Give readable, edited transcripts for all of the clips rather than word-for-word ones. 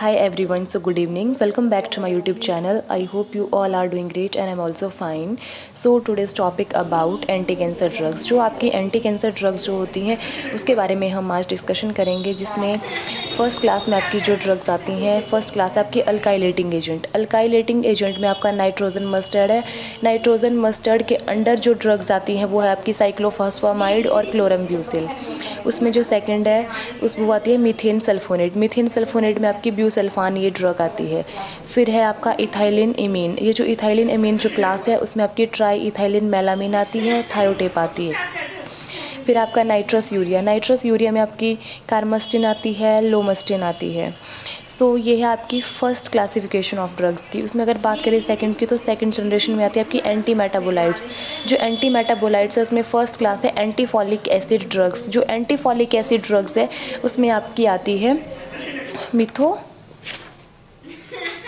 Hi everyone, so good evening. Welcome back to my YouTube channel. I hope you all are doing great and I'm also fine. So today's topic about anti cancer drugs. जो आपकी anti cancer drugs जो होती हैं उसके बारे में हम आज डिस्कशन करेंगे, जिसमें फ़र्स्ट क्लास में आपकी जो ड्रग्स आती हैं, फर्स्ट क्लास है आपकी अल्काइलेटिंग एजेंट। अल्काइलेटिंग एजेंट में आपका नाइट्रोजन मस्टर्ड है। नाइट्रोजन मस्टर्ड के अंडर जो ड्रग्स आती हैं वो है आपकी साइक्लोफॉस्फामाइड और क्लोरम्ब्यूसिल। उसमें जो सेकंड है उस वो आती है मीथेन सल्फोनेट। मीथेन सल्फोनेट में आपकी ब्यूसल्फान ये ड्रग आती है। फिर है आपका इथाइलिन एमीन। ये जो इथाइलिन एमीन जो क्लास है उसमें आपकी ट्राई इथाइलिन मेलामीन आती है, थायोटेप आती है। फिर आपका नाइट्रस यूरिया। नाइट्रस यूरिया में आपकी कार्मस्टिन आती है, लोमस्टिन आती है। सो ये है आपकी फ़र्स्ट क्लासिफिकेशन ऑफ ड्रग्स की। उसमें अगर बात करें सेकंड की, तो सेकंड जनरेशन में आती है आपकी एंटी मेटाबोलाइट्स। जो एंटी मेटाबोलाइट्स है उसमें फ़र्स्ट क्लास है एंटी फॉलिक एसिड ड्रग्स। जो एंटी फॉलिक एसिड ड्रग्स है उसमें आपकी आती है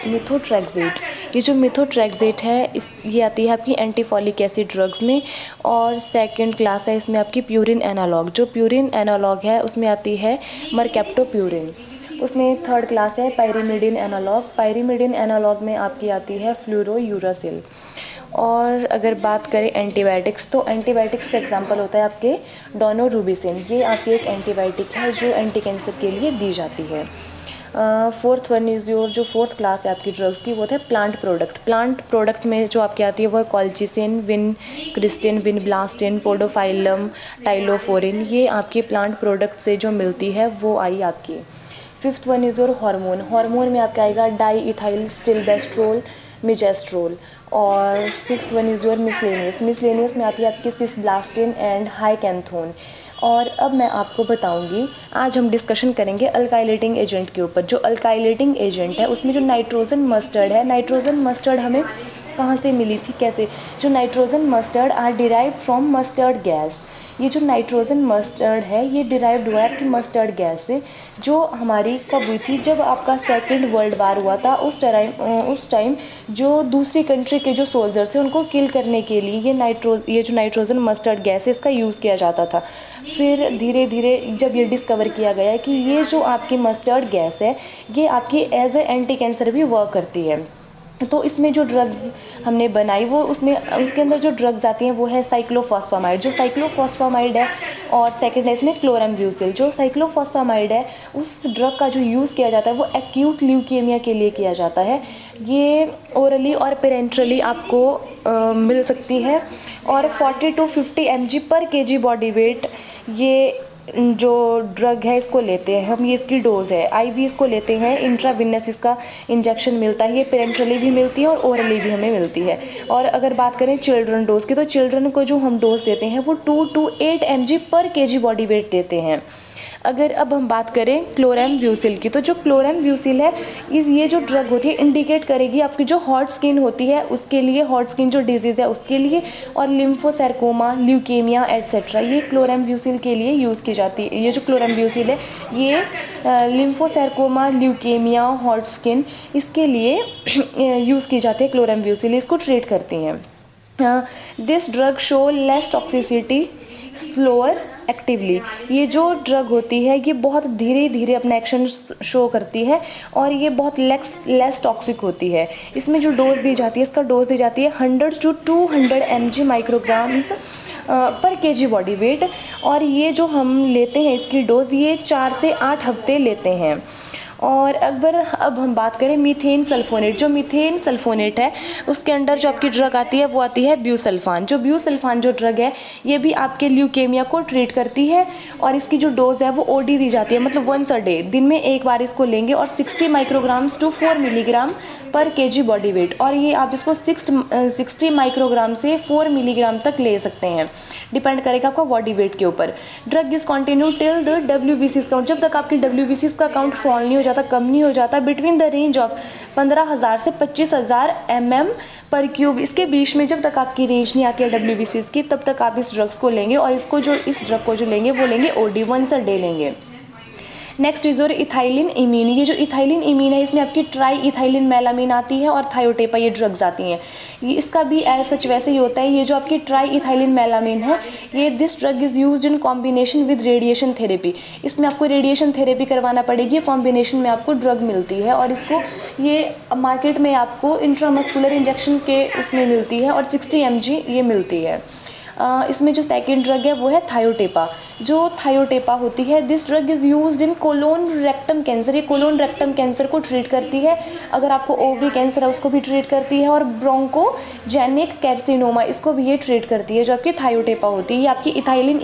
मिथोट्रेक्सेट। ये जो मिथोट्रेक्सेट है ये आती है आपकी एंटीफॉलिक एसिड ड्रग्स में। और सेकंड क्लास है इसमें आपकी प्यूरिन एनालॉग। जो प्यूरिन एनालॉग है उसमें आती है मरकेप्टोप्यूरिन। उसमें थर्ड क्लास है पायरिमिडिन एनालॉग। पायरिमिडिन एनालॉग में आपकी आती है फ्लूरोयूरासिल। और अगर बात करें एंटीबायोटिक्स, तो एंटीबायोटिक्स का एग्जांपल होता है आपके डोनोरूबिसिन। ये आपकी एक एंटीबायोटिक है जो एंटी कैंसर के लिए दी जाती है। फोर्थ वन इज़ योर, जो फोर्थ क्लास है आपकी ड्रग्स की वो है प्लांट प्रोडक्ट। प्लांट प्रोडक्ट में जो आपकी आती है वो है कॉल्चिसिन, विनक्रिस्टिन, विनब्लास्टिन, पोडोफाइलम, टाइलोफोरिन। ये आपकी प्लांट प्रोडक्ट से जो मिलती है वो आई आपकी। Fifth one is your hormone. Hormone में आपका आएगा डाई इथाइल स्टिलबेस्ट्रोल, मिजेस्ट्रोल। और six one is your miscellaneous. Miscellaneous में आती है आपकी सिसब्लास्टिन एंड हाइकैंथोन। और अब मैं आपको बताऊंगी, आज हम डिस्कशन करेंगे अल्काइलेटिंग एजेंट के ऊपर। जो अल्काइलेटिंग एजेंट है उसमें जो नाइट्रोजन मस्टर्ड है, नाइट्रोजन मस्टर्ड हमें कहाँ से मिली थी, कैसे? जो nitrogen mustard are derived from mustard gas. ये जो नाइट्रोजन मस्टर्ड है ये डिराइव्ड हुआ है आपकी मस्टर्ड गैस से, जो हमारी कब हुई थी, जब आपका सेकेंड वर्ल्ड वार हुआ था। उस टाइम जो दूसरी कंट्री के जो सोल्जर्स थे उनको किल करने के लिए ये जो नाइट्रोजन मस्टर्ड गैस है इसका यूज़ किया जाता था। फिर धीरे धीरे जब ये डिस्कवर किया गया कि ये जो आपकी मस्टर्ड गैस है ये आपकी एज ए एंटी कैंसर भी वर्क करती है, तो इसमें जो ड्रग्स हमने बनाई वो उसके अंदर जो ड्रग्स आती हैं वो है साइक्लोफॉस्फामाइड। जो साइक्लोफॉस्फामाइड है, और सेकंड है इसमें क्लोरम्ब्यूसिल। जो साइक्लोफॉस्फामाइड है उस ड्रग का जो यूज़ किया जाता है वो एक्यूट ल्यूकेमिया के लिए किया जाता है। ये ओरली और पेरेंट्रली आपको मिल सकती है। और 40 to 50 mg पर kg बॉडी वेट ये जो ड्रग है इसको लेते हैं हम। ये इसकी डोज़ है, आईवी इसको लेते हैं, इंट्राविनस इसका इंजेक्शन मिलता है। ये पेरेंट्रली भी मिलती है और ओरली भी हमें मिलती है। और अगर बात करें चिल्ड्रन डोज़ की, तो चिल्ड्रन को जो हम डोज़ देते हैं वो 2 to 8 mg पर kg बॉडी वेट देते हैं। अगर अब हम बात करें क्लोरम्ब्यूसिल की, तो जो क्लोरम्ब्यूसिल है ये जो ड्रग होती है इंडिकेट करेगी आपकी जो हॉट स्किन होती है उसके लिए, हॉट स्किन जो डिजीज़ है उसके लिए, और लिम्फोसार्कोमा, ल्यूकेमिया एट्सेट्रा, ये क्लोरम्ब्यूसिल के लिए यूज़ की जाती है। ये जो क्लोरम्ब्यूसिल है ये लिम्फोसार्कोमा, ल्यूकेमिया, हॉट स्किन इसके लिए यूज़ की जाती है। क्लोरम्ब्यूसिल इसको ट्रीट करती हैं। This drug show less toxicity, slower actively. ये जो ड्रग होती है ये बहुत धीरे धीरे अपना एक्शन शो करती है और ये बहुत लेस टॉक्सिक होती है। इसमें जो डोज दी जाती है, इसका डोज दी जाती है 100 to 200 mg माइक्रोग्राम्स पर kg बॉडी वेट। और ये जो हम लेते हैं इसकी डोज ये 4 से 8 हफ्ते लेते हैं। और अब हम बात करें मीथेन सल्फोनेट। जो मीथेन सल्फोनेट है उसके अंडर जो आपकी ड्रग आती है वो आती है ब्यूसल्फान। जो ब्यूसल्फान जो ड्रग है ये भी आपके ल्यूकेमिया को ट्रीट करती है। और इसकी जो डोज है वो ओडी दी जाती है, मतलब वंस अ डे, दिन में एक बार इसको लेंगे। और 60 माइक्रोग्राम्स टू 4 मिलीग्राम पर kg बॉडी वेट। और ये आप इसको 60 माइक्रोग्राम से 4 मिलीग्राम तक ले सकते हैं, डिपेंड करेगा आपका बॉडी वेट के ऊपर। Drug is continue till the WBC count, जब तक आपकी WBC का काउंट फॉल नहीं हो जाता, कम नहीं हो जाता, बिटवीन द रेंज ऑफ 15,000 से 25,000 mm पर क्यूब। इसके बीच में जब तक आपकी रेंज नहीं आती है WBC की तब तक आप इस ड्रग्स को लेंगे। और इस ड्रग को जो लेंगे वो लेंगे OD, वंस अ डे लेंगे। नेक्स्ट इज और इथाइलिन इमीन। ये जो इथाइलिन इमीन है इसमें आपकी ट्राई इथाइलिन मेलामीन आती है और थायोटेपा ये ड्रग्स आती हैं। ये इसका भी एज सच वैसे ही होता है। ये जो आपकी ट्राई इथाइलिन मेलामीन है ये this drug is used in combination with radiation therapy. इसमें आपको रेडिएशन थेरेपी करवाना पड़ेगी, कॉम्बिनेशन में आपको ड्रग मिलती है और इसको ये मार्केट में आपको इंट्रामस्कुलर इंजेक्शन के उसमें मिलती है और 60 mg ये मिलती है। इसमें जो सेकेंड ड्रग है वो है थायोटेपा। जो थायोटेपा होती है this drug is used in colon rectum cancer. ये कोलोन रेक्टम कैंसर को ट्रीट करती है। अगर आपको ओवरी कैंसर है उसको भी ट्रीट करती है और ब्रोंकोजेनिक कैर्सिनोमा इसको भी ये ट्रीट करती है। जो आपकी थायोटेपा होती है ये आपकी इथाइलिन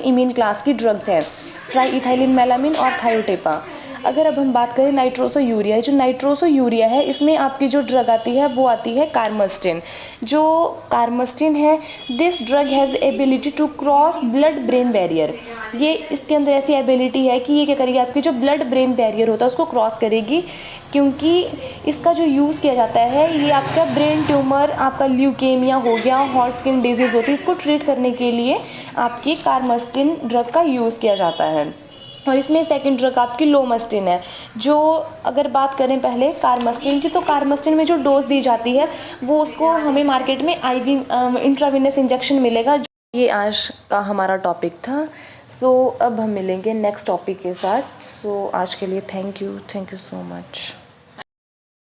इमीन क्लास की ड्रग्स है, ट्राई इथाइलिन मेलामीन और थायोटेपा। अगर अब हम बात करें नाइट्रोसोयूरिया, जो नाइट्रोसोयूरिया है इसमें आपकी जो ड्रग आती है वो आती है कार्मस्टिन। जो कार्मस्टिन है this drug has ability to cross blood brain barrier. ये इसके अंदर ऐसी एबिलिटी है कि ये क्या करेगी, आपकी जो ब्लड ब्रेन बैरियर होता है उसको क्रॉस करेगी, क्योंकि इसका जो यूज़ किया जाता है ये आपका ब्रेन ट्यूमर, आपका ल्यूकेमिया हो गया, हॉट स्किन डिजीज़ होती है, इसको ट्रीट करने के लिए आपकी कार्मस्टिन ड्रग का यूज़ किया जाता है। और इसमें सेकंड ड्रग आपकी लोमस्टिन है। जो अगर बात करें पहले कार्मस्टिन की, तो कार्मस्टिन में जो डोज दी जाती है वो उसको हमें मार्केट में आईवी इंट्रावेनस इंजेक्शन मिलेगा। ये आज का हमारा टॉपिक था। सो अब हम मिलेंगे नेक्स्ट टॉपिक के साथ। सो आज के लिए थैंक यू सो मच।